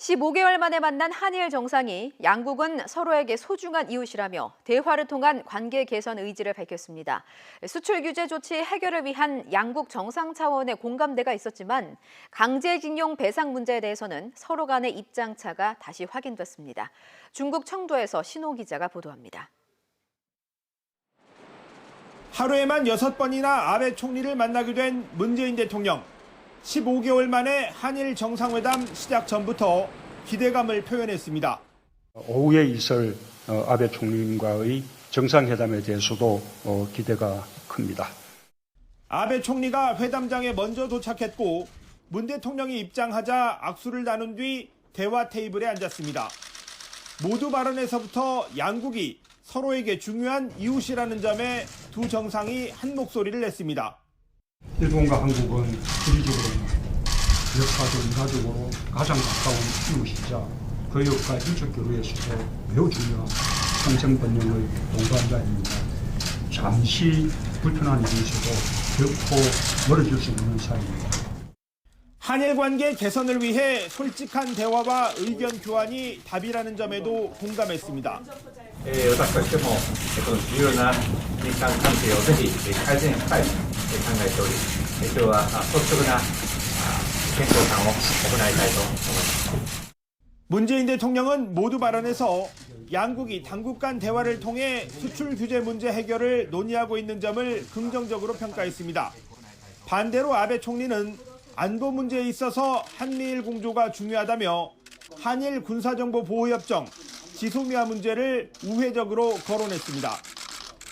15개월 만에 만난 한일 정상이 양국은 서로에게 소중한 이웃이라며 대화를 통한 관계 개선 의지를 밝혔습니다. 수출 규제 조치 해결을 위한 양국 정상 차원의 공감대가 있었지만 강제징용 배상 문제에 대해서는 서로 간의 입장 차가 다시 확인됐습니다. 중국 청두에서 신호 기자가 보도합니다. 하루에만 6번이나 아베 총리를 만나게 된 문재인 대통령. 15개월 만에 한일 정상회담 시작 전부터 기대감을 표현했습니다. 오후에 있을 아베 총리와의 정상회담에 대해서도 기대가 큽니다. 아베 총리가 회담장에 먼저 도착했고 문 대통령이 입장하자 악수를 나눈 뒤 대화 테이블에 앉았습니다. 모두 발언에서부터 양국이 서로에게 중요한 이웃이라는 점에 두 정상이 한 목소리를 냈습니다. 일본과 한국은 지리적으로, 역사적, 문화적으로 가장 가까운 이웃이자 그 역과 인적 교류에서도 매우 중요한 평생번영의 동반자입니다. 잠시 불편한 일이 있어도 결코 멀어질 수 없는 사이입니다. 한일 관계 개선을 위해 솔직한 대화와 의견 교환이 답이라는 점에도 공감했습니다. 私としても重要な日韓関係をぜひ改善したいと考えており、今日は率直な意見交換を行いたいと思います。 문재인 대통령은 모두 발언에서 양국이 당국 간 대화를 통해 수출 규제 문제 해결을 논의하고 있는 점을 긍정적으로 평가했습니다. 반대로 아베 총리는 안보 문제에 있어서 한미일 공조가 중요하다며 한일 군사정보보호협정, 지소미아 문제를 우회적으로 거론했습니다.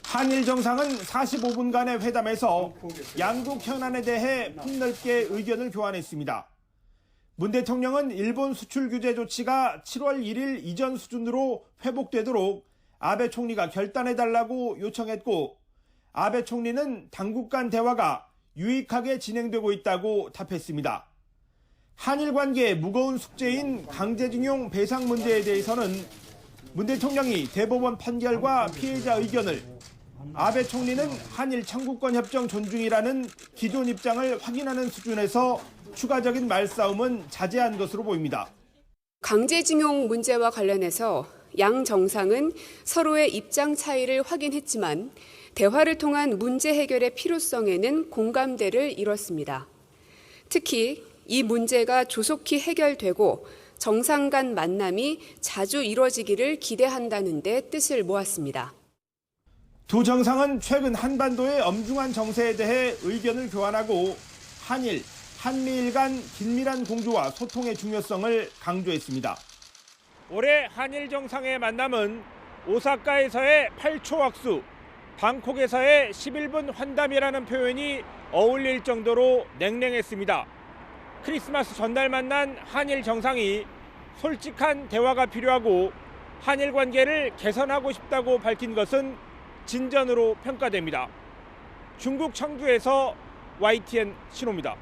한일 정상은 45분간의 회담에서 양국 현안에 대해 폭넓게 의견을 교환했습니다. 문 대통령은 일본 수출 규제 조치가 7월 1일 이전 수준으로 회복되도록 아베 총리가 결단해달라고 요청했고, 아베 총리는 당국 간 대화가 유익하게 진행되고 있다고 답했습니다. 한일 관계의 무거운 숙제인 강제징용 배상 문제에 대해서는 문 대통령이 대법원 판결과 피해자 의견을, 아베 총리는 한일 청구권 협정 존중이라는 기존 입장을 확인하는 수준에서 추가적인 말싸움은 자제한 것으로 보입니다. 강제징용 문제와 관련해서 양 정상은 서로의 입장 차이를 확인했지만 대화를 통한 문제 해결의 필요성에는 공감대를 이뤘습니다. 특히 이 문제가 조속히 해결되고 정상 간 만남이 자주 이뤄지기를 기대한다는 데 뜻을 모았습니다. 두 정상은 최근 한반도의 엄중한 정세에 대해 의견을 교환하고 한일, 한미일 간 긴밀한 공조와 소통의 중요성을 강조했습니다. 올해 한일 정상의 만남은 오사카에서의 8초 악수, 방콕에서의 11분 환담이라는 표현이 어울릴 정도로 냉랭했습니다. 크리스마스 전날 만난 한일 정상이 솔직한 대화가 필요하고 한일 관계를 개선하고 싶다고 밝힌 것은 진전으로 평가됩니다. 중국 청두에서 YTN 신호입니다.